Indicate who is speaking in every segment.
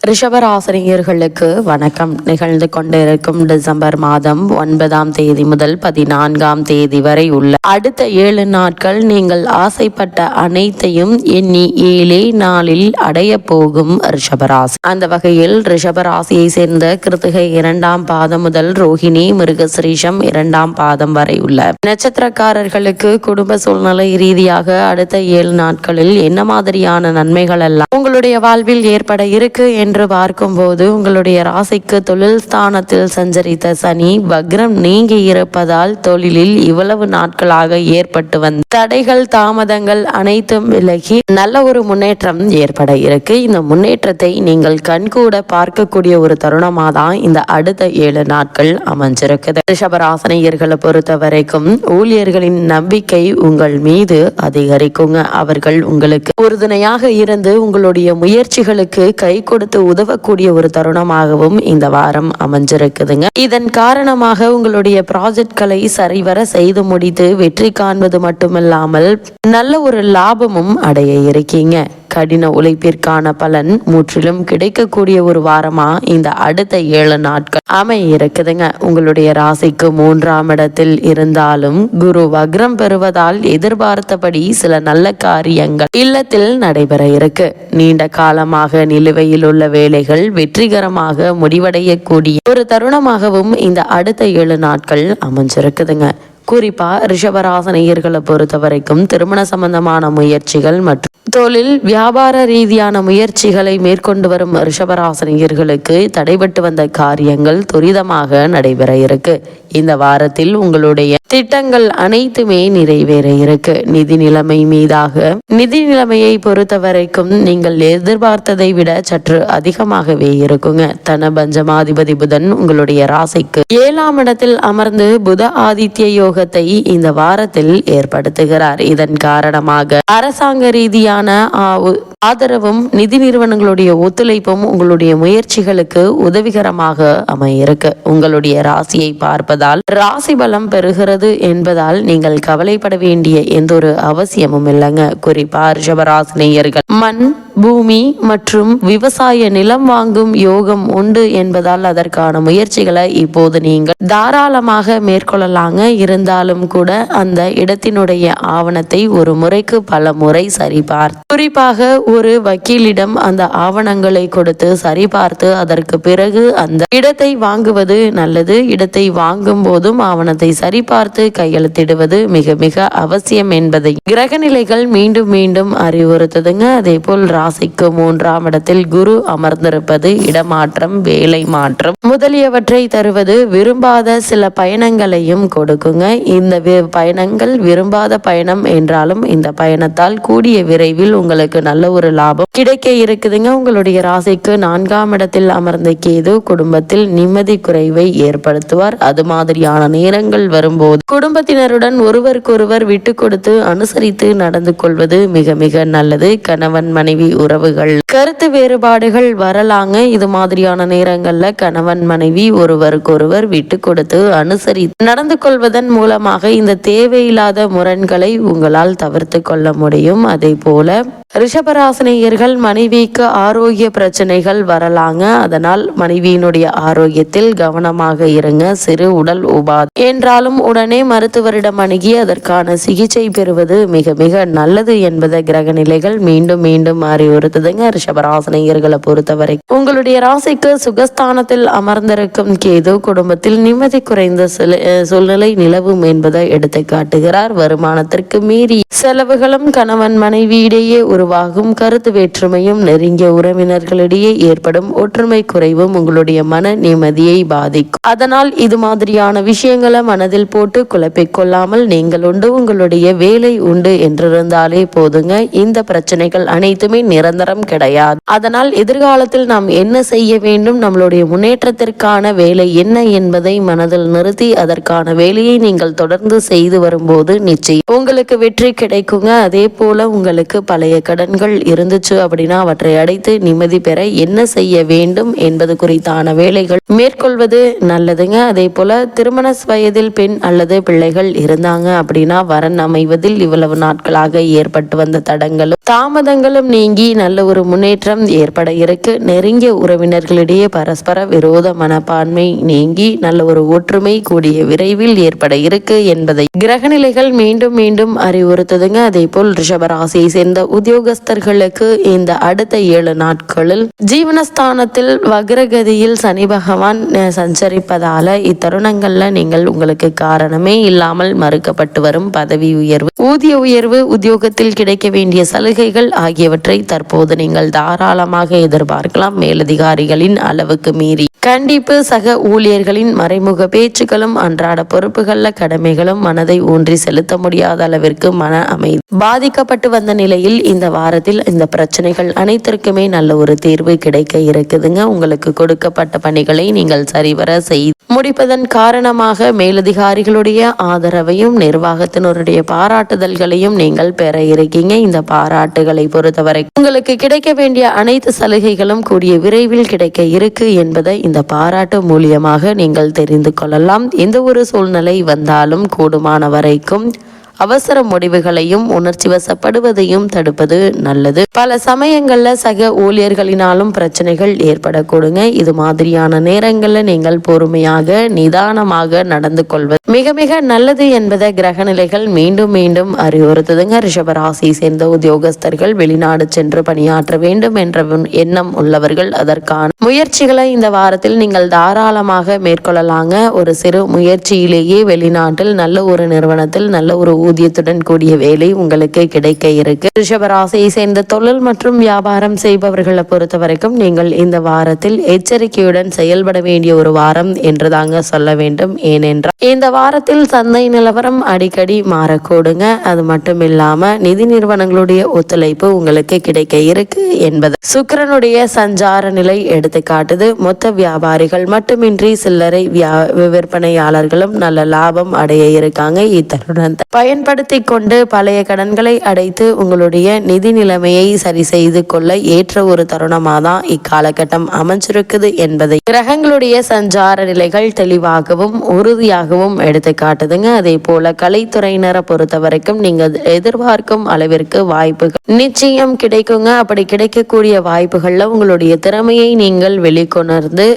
Speaker 1: ரிஷபராசினியர்களுக்கு வணக்கம். நிகழ்ந்து கொண்டிருக்கும் டிசம்பர் மாதம் 9ஆம் தேதி முதல் 14ஆம் தேதி வரை உள்ள அடுத்த 7 நாட்கள் நீங்கள் ஆசைப்பட்ட அனைத்தையும் எண்ணி 7 நாளில் அடைய போகும் ரிஷபராசி. அந்த வகையில் ரிஷபராசியை சேர்ந்த கிருத்திகை 2ஆம் பாதம் முதல் ரோஹிணி மிருகசிரீஷம் 2ஆம் பாதம் வரை உள்ள நட்சத்திரக்காரர்களுக்கு குடும்ப சூழ்நிலை ரீதியாக அடுத்த 7 நாட்களில் என்ன மாதிரியான நன்மைகள் எல்லாம் உங்களுடைய வாழ்வில் ஏற்பட இருக்கு என்று பார்க்கும்போது, உங்களுடைய ராசிக்கு தொழில் ஸ்தானத்தில் சஞ்சரித்த சனி வக்ரம் நீங்கி இருப்பதால் தொழிலில் இவ்வளவு நாட்களாக ஏற்பட்டு வந்த தடைகள் தாமதங்கள் அனைத்தும் விலகி நல்ல ஒரு முன்னேற்றம் ஏற்பட இருக்கு. இந்த முன்னேற்றத்தை நீங்கள் கண்கூட பார்க்கக்கூடிய ஒரு தருணமாக தான் இந்த அடுத்த 7 நாட்கள் அமைஞ்சிருக்குது. ரிஷபராசினியர்களை பொறுத்த வரைக்கும் ஊழியர்களின் நம்பிக்கை உங்கள் மீது அதிகரிக்குங்க. அவர்கள் உங்களுக்கு உறுதுணையாக இருந்து உங்களுடைய முயற்சிகளுக்கு கை கொடுத்து உதவக்கூடிய ஒரு தருணமாகவும் இந்த வாரம் அமைஞ்சிருக்குதுங்க. இதன் காரணமாக உங்களுடைய ப்ராஜெக்ட்களை சரிவர செய்து முடித்து வெற்றி காண்பது மட்டுமில்லாமல் நல்ல ஒரு லாபமும் அடைய இருக்கீங்க. கடின உழைப்பிற்கான பலன் முற்றிலும் கிடைக்கக்கூடிய ஒரு வாரமா இந்த அடுத்த 7 நாட்கள் அமைய இருக்குதுங்க. உங்களுடைய ராசிக்கு 3ஆம் இடத்தில் இருந்தாலும் குரு வக்ரம் பெறுவதால் எதிர்பார்த்தபடி சில நல்ல காரியங்கள் இல்லத்தில் நடைபெற இருக்கு. நீண்ட காலமாக நிலுவையில் உள்ள வேலைகள் வெற்றிகரமாக முடிவடையக்கூடிய ஒரு தருணமாகவும் இந்த அடுத்த 7 நாட்கள் அமைஞ்சிருக்குதுங்க. குறிப்பா ரிஷபராசினியர்களை பொறுத்த வரைக்கும் திருமண சம்பந்தமான முயற்சிகள் மற்றும் தொழில் வியாபார ரீதியான முயற்சிகளை மேற்கொண்டு வரும் ரிஷபராசினியர்களுக்கு தடைபட்டு வந்த காரியங்கள் துரிதமாக நடைபெற இருக்கு. இந்த வாரத்தில் உங்களுடைய திட்டங்கள் அனைத்துமே நிறைவேற இருக்கு. நிதி நிலைமையை பொறுத்த வரைக்கும் நீங்கள் எதிர்பார்த்ததை விட சற்று அதிகமாகவே இருக்குங்க. தன பஞ்சமாதிபதி புதன் உங்களுடைய ராசிக்கு 7ஆம் இடத்தில் அமர்ந்து புத ஆதித்ய யோகத்தை இந்த வாரத்தில் ஏற்படுத்துகிறார். இதன் காரணமாக அரசாங்க ரீதியான ஆதரவும் நிதி நிறுவனங்களுடைய ஒத்துழைப்பும் உங்களுடைய முயற்சிகளுக்கு உதவிகரமாக அமையிருக்கு. உங்களுடைய ராசியை பார்ப்பதால் ராசி பலம் பெறுகிறது என்பதால் நீங்கள் கவலைப்பட வேண்டிய எந்த ஒரு அவசியமும் இல்லைங்க. குறிப்பா ரிஷபராசினியர்கள் மண் பூமி மற்றும் விவசாய நிலம் வாங்கும் யோகம் உண்டு என்பதால் அதற்கான முயற்சிகளை இப்போது நீங்கள் தாராளமாக மேற்கொள்ளலாங்க. இருந்தாலும் கூட அந்த இடத்தினுடைய ஆவணத்தை ஒரு முறைக்கு பல முறை சரிபார்த்து, குறிப்பாக ஒரு வக்கீலிடம் அந்த ஆவணங்களை கொடுத்து சரிபார்த்து அதற்கு பிறகு அந்த இடத்தை வாங்குவது நல்லது. இடத்தை வாங்கும் போதும் ஆவணத்தை சரிபார்த்து கையெழுத்திடுவது மிக மிக அவசியம் என்பதை கிரகநிலைகள் மீண்டும் மீண்டும் அறிவுறுத்துதுங்க. அதே போல் ராசிக்கு 3ஆம் இடத்தில் குரு அமர்ந்திருப்பது இடமாற்றம், வேலை மாற்றம் முதலியவற்றை தருவது. விரும்பாத சில பயணங்களையும் கொடுக்குங்க. இந்த பயணங்கள் விரும்பாத பயணம் என்றாலும் இந்த பயணத்தால் கூடிய விரைவில் உங்களுக்கு நல்ல ஒரு லாபம் கிடைக்க இருக்குதுங்க. உங்களுடைய ராசிக்கு 4ஆம் இடத்தில் அமர்ந்த கேது குடும்பத்தில் நிம்மதி குறைவை ஏற்படுத்துவார். அது மாதிரியான நேரங்கள் வரும்போது குடும்பத்தினருடன் ஒருவருக்கொருவர் விட்டு கொடுத்து அனுசரித்து நடந்து கொள்வது மிக மிக நல்லது. கணவன் மனைவி உறவுகள் கருத்து வேறுபாடுகள் வரலாங்க. இது மாதிரியான நேரங்கள்ல கணவன் மனைவி ஒருவருக்கொருவர் விட்டு கொடுத்து அனுசரித்து நடந்து கொள்வதன் மூலமாக இந்த தேவையில்லாத முரண்களை உங்களால் தவிர்த்து கொள்ள முடியும். அதே போல ரிஷபராசினியர்கள் மனைவிக்கு ஆரோக்கிய பிரச்சனைகள் வரலாங்க. அதனால் மனைவியினுடைய ஆரோக்கியத்தில் கவனமாக இருங்க. சிறு உடல் உபாதை என்றாலும் உடனே மருத்துவரிடம் அணுகி அதற்கான சிகிச்சை பெறுவது மிக மிக நல்லது என்பதை கிரக நிலைகள் மீண்டும் மீண்டும் அறிவுறுத்துதுங்க. ரிஷபராசினியர்களை பொறுத்தவரை உங்களுடைய ராசிக்கு சுகஸ்தானத்தில் அமர்ந்திருக்கும் கேது குடும்பத்தில் நிம்மதி குறைந்த சூழ்நிலை நிலவும் என்பதை எடுத்து காட்டுகிறார். வருமானத்திற்கு மீறி செலவுகளும் கணவன் மனைவியிடையே உருவாகும் கருத்து வேற்றுமையும் நெருங்கிய உறவினர்களிடையே ஏற்படும் ஒற்றுமை குறைவும் உங்களுடைய மன நிம்மதியை பாதிக்கும். அதனால் இது மாதிரியான விஷயங்களை மனதில் போட்டு குழப்பிக் கொள்ளாமல் நீங்கள் உண்டு உங்களுடைய வேலை உண்டு என்றிருந்தாலே போதுங்க. இந்த பிரச்சனைகள் அனைத்துமே நிரந்தரம் கிடையாது. அதனால் எதிர்காலத்தில் நாம் என்ன செய்ய வேண்டும், நம்மளுடைய முன்னேற்றத்திற்கான வேலை என்ன என்பதை மனதில் நிறுத்தி அதற்கான வேலையை நீங்கள் தொடர்ந்து செய்து வரும்போது நிச்சயம் உங்களுக்கு வெற்றி கிடைக்குங்க. அதே போல உங்களுக்கு பழைய கடன்கள் இருந்துச்சு அப்படின்னா அவற்றை அடைத்து நிம்மதி பெற என்ன செய்ய வேண்டும் என்பது குறித்தான வேலைகள் மேற்கொள்வது நல்லதுங்க. அதே போல திருமண வயதில் பெண் அல்லது பிள்ளைகள் இருந்தாங்க அப்படின்னா வரன் அமைவதில் இவ்வளவு நாட்களாக ஏற்பட்டு வந்த தடங்களும் தாமதங்களும் நீங்கி நல்ல ஒரு முன்னேற்றம் ஏற்பட இருக்கு. நெருங்கிய உறவினர்களிடையே பரஸ்பர விரோத மனப்பான்மை நீங்கி நல்ல ஒரு ஒற்றுமை கூடிய விரைவில் ஏற்பட இருக்கு என்பதை கிரகநிலைகள் மீண்டும் மீண்டும் அறிவுறுத்துதுங்க. அதே போல் ரிஷபராசியை சேர்ந்த உத்தியோகஸ்தர்களுக்கு இந்த அடுத்த 7 நாட்களில் ஜீவனஸ்தானத்தில் வக்ரகதியில் சனி பகவான் சஞ்சரிப்பதால இத்தருணங்கள்ல நீங்கள் உங்களுக்கு காரணமே இல்லாமல் மறுக்கப்பட்டு வரும் பதவி உயர்வு, ஊதிய உயர்வு, உத்தியோகத்தில் கிடைக்க வேண்டிய சலுகைகள் ஆகியவற்றை தற்போது நீங்கள் தாராளமாக எதிர்பார்க்கலாம். மேலதிகாரிகளின் அளவுக்கு மீறி கண்டிப்பு, சக ஊழியர்களின் மறைமுக பேச்சுக்களும் அன்றாட பொறுப்புகள்ல கடமைகளும் மனதை ஊன்றி செலுத்த முடியாத அளவிற்கு மன அமைதி பாதிக்கப்பட்டு வந்த நிலையில் இந்த வாரத்தில் இந்த பிரச்சனைகள் அனைத்திற்குமே நல்ல ஒரு தீர்வு கிடைக்க இருக்குதுங்க. உங்களுக்கு கொடுக்கப்பட்ட பணிகளை நீங்கள் சரிவர செய்து முடிப்பதன் காரணமாக மேலதிகாரிகளுடைய ஆதரவையும் நிர்வாகத்தினருடைய பாராட்டுதல்களையும் நீங்கள் பெற இருக்கீங்க. இந்த பாராட்டுகளை பொறுத்தவரை உங்களுக்கு கிடைக்க வேண்டிய அனைத்து சலுகைகளும் கூடிய விரைவில் கிடைக்க இருக்கு என்பதை இந்த பாராட்டு மூலியமாக நீங்கள் தெரிந்து கொள்ளலாம். எந்த ஒரு சூழ்நிலை வந்தாலும் கூடுமான வரைக்கும் அவசர முடிவுகளையும் உணர்ச்சி வசப்படுவதையும் தடுப்பது நல்லது. பல சமயங்கள்ல சக ஊழியர்களினாலும் பிரச்சனைகள் ஏற்படக்கூடுங்க. இது மாதிரியான நேரங்கள்ல நீங்கள் பொறுமையாக நிதானமாக நடந்து கொள்வது மிக மிக நல்லது என்பதை கிரகநிலைகள் மீண்டும் மீண்டும் அறிவுறுத்துதுங்க. ரிஷபராசியை சேர்ந்த உத்தியோகஸ்தர்கள் வெளிநாடு சென்று பணியாற்ற வேண்டும் என்ற எண்ணம் உள்ளவர்கள் அதற்கான முயற்சிகளை இந்த வாரத்தில் நீங்கள் தாராளமாக மேற்கொள்ளலாங்க. ஒரு சிறு முயற்சியிலேயே வெளிநாட்டில் நல்ல ஒரு நிறுவனத்தில் நல்ல ஒரு ஊதியத்துடன் கூடிய வேலை உங்களுக்கு கிடைக்க இருக்கு. ரிஷபராசியை சேர்ந்த தொழில் மற்றும் வியாபாரம் செய்பவர்களை பொறுத்த வரைக்கும் நீங்கள் இந்த வாரத்தில் எச்சரிக்கையுடன் செயல்பட வேண்டிய ஒரு வாரம் என்று தாங்க சொல்ல வேண்டும். ஏனென்றால் இந்த வாரத்தில் சந்தை நிலவரம் அடிக்கடி மாறக்கூடுங்க. அது மட்டும் இல்லாம நிதி நிறுவனங்களுடைய ஒத்துழைப்பு உங்களுக்கு கிடைக்க இருக்கு என்பது சுக்கிரனுடைய சஞ்சார நிலை எடுத்து காட்டுது. மொத்த வியாபாரிகள் மட்டுமின்றி சில்லறை விற்பனையாளர்களும் நல்ல லாபம் அடைய இருக்காங்க. இத்தருணத்தை பயன்படுத்தி கொண்டு பழைய கடன்களை அடைத்து உங்களுடைய நிதி நிலைமையை சரி செய்து கொள்ள ஏற்ற ஒரு தருணமாக தான் இக்காலகட்டம் அமைஞ்சிருக்குது என்பதை கிரகங்களுடைய சஞ்சார நிலைகள் தெளிவாகவும் உறுதியாகவும் எடுத்து காட்டுதுங்க. அதே போல கலைத்துறையினரை பொறுத்த வரைக்கும் நீங்க எதிர்பார்க்கும் அளவிற்கு வாய்ப்புகள் நிச்சயம் கிடைக்குங்க. அப்படி கிடைக்கக்கூடிய வாய்ப்புகள்ல உங்களுடைய திறமையை நீங்கள் வெளிக்கொணர்ந்து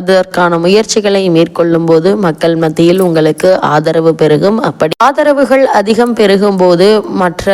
Speaker 1: அதற்கான முயற்சிகளை மேற்கொள்ளும் போது மக்கள் மத்தியில் உங்களுக்கு ஆதரவு பெருகும். அப்படி ஆதரவுகள் அதிகம் பெருகும் போது மற்ற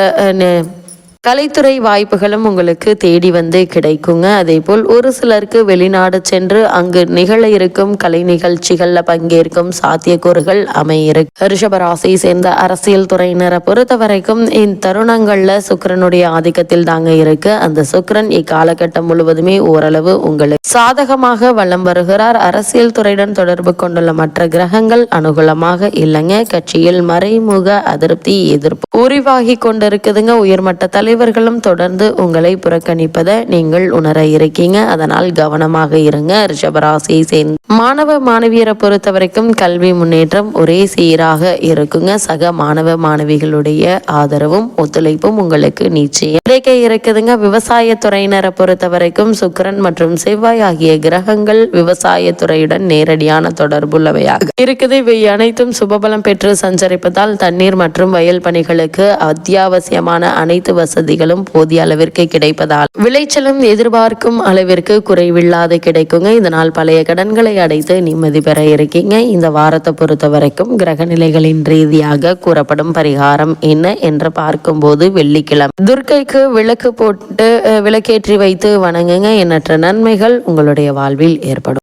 Speaker 1: கலைத்துறை வாய்ப்புகளும் உங்களுக்கு தேடி வந்து கிடைக்குங்க. அதே போல் ஒரு சிலருக்கு வெளிநாடு சென்று அங்கு நிகழ இருக்கும் கலை நிகழ்ச்சிகள்ல பங்கேற்கும் சாத்தியக்கூறுகள் அமையிருக்கு. ரிஷபராசியை சேர்ந்த அரசியல் துறையினரை பொறுத்த வரைக்கும் இந்த தருணங்கள்ல சுக்கிரனுடைய ஆதிக்கத்தில் தாங்க இருக்கு. அந்த சுக்கிரன் இக்காலகட்டம் முழுவதுமே ஓரளவு உங்களுக்கு சாதகமாக வலம் வருகிறார். அரசியல் துறையுடன் தொடர்பு கொண்டுள்ள மற்ற கிரகங்கள் அனுகூலமாக இல்லைங்க. கட்சியில் மறைமுக அதிருப்தி எதிர்ப்பு உருவாகி கொண்டிருக்குதுங்க. உயர்மட்ட தலைவர்களும் தொடர்ந்து உங்களை புறக்கணிப்பதை நீங்கள் உணர இருக்கீங்க. அதனால் கவனமாக இருங்க. ரிஷபராசியை சேர்ந்த மாணவ மாணவியரை பொறுத்த வரைக்கும் கல்வி முன்னேற்றம் ஒரே சீராக இருக்குங்க. சக மாணவ மாணவிகளுடைய ஆதரவும் ஒத்துழைப்பும் உங்களுக்கு நிச்சயம் கிடைக்க இருக்குதுங்க. விவசாயத்துறையினரை பொறுத்த வரைக்கும் சுக்கிரன் மற்றும் செவ்வாய் ஆகிய கிரகங்கள் விவசாயத்துறையுடன் நேரடியான தொடர்புள்ளவையாக இருக்குது. இவை அனைத்தும் சுபபலம் பெற்று சஞ்சரிப்பதால் தண்ணீர் மற்றும் வயல் பணிகளுக்கு அத்தியாவசியமான அனைத்து வசதிகளும் போதிய அளவிற்கு கிடைப்பதால் விளைச்சலும் எதிர்பார்க்கும் அளவிற்கு குறைவில்லாது கிடைக்குங்க. இதனால் பழைய கடன்களை அடைத்து நிம்மதி பெற இருக்கீங்க. இந்த வாரத்தை பொறுத்த வரைக்கும் கிரகநிலைகளின் ரீதியாக கூறப்படும் பரிகாரம் என்ன என்று பார்க்கும்போது வெள்ளிக்கிழமை துர்க்கைக்கு விளக்கு போட்டு விளக்கேற்றி வைத்து வணங்குங்க. எண்ணற்ற நன்மைகள் உங்களுடைய வாழ்வில் ஏற்படும்.